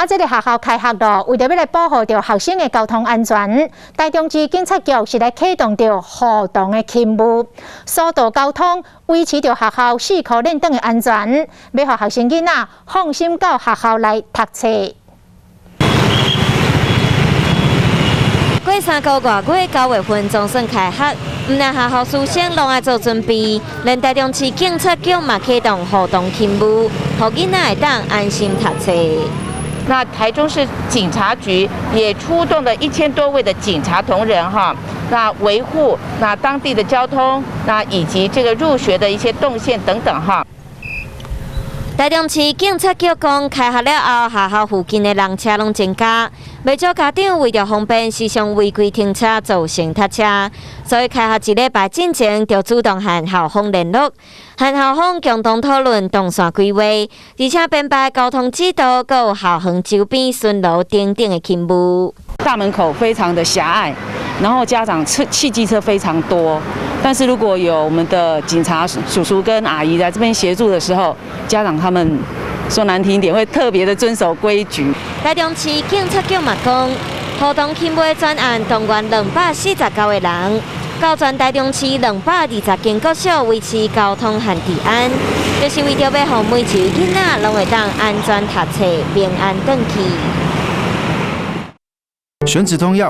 这个学校开学了，为着要来保护着学生的交通安全，台中市警察局是来启动着互动的勤务，疏导交通，维持着学校4科练等的安全，要让学生囡仔放心到学校来读册。过3个月9月份总算开学，唔但学校师生拢爱做准备，连台中市警察局嘛启动互动勤务，让囡仔会当安心读册。那台中市警察局也出动了1000多位的警察同仁哈，那维护那当地的交通，那以及这个入学的一些动线等等哈。台中市警察局讲，开学了后，学校附近的人车拢增加，不少家长为着方便，时常违规停车造成塞车，所以开学1礼拜之前就主动和校方联络，和校方共同讨论动线规划，而且编排交通指导，还有校园周边巡逻等等的勤务。大门口非常的狭隘，然后家长汽机车非常多。但是如果有我们的警察叔叔跟阿姨在这边协助的时候，家长他们说难听一点，会特别的遵守规矩。台中市警察局嘛讲，互动勤务专案动员249个人，到全台中市220间国小维持交通和治安，就是为着要让每一位囡仔拢会当安全读册、平安回去。选止痛药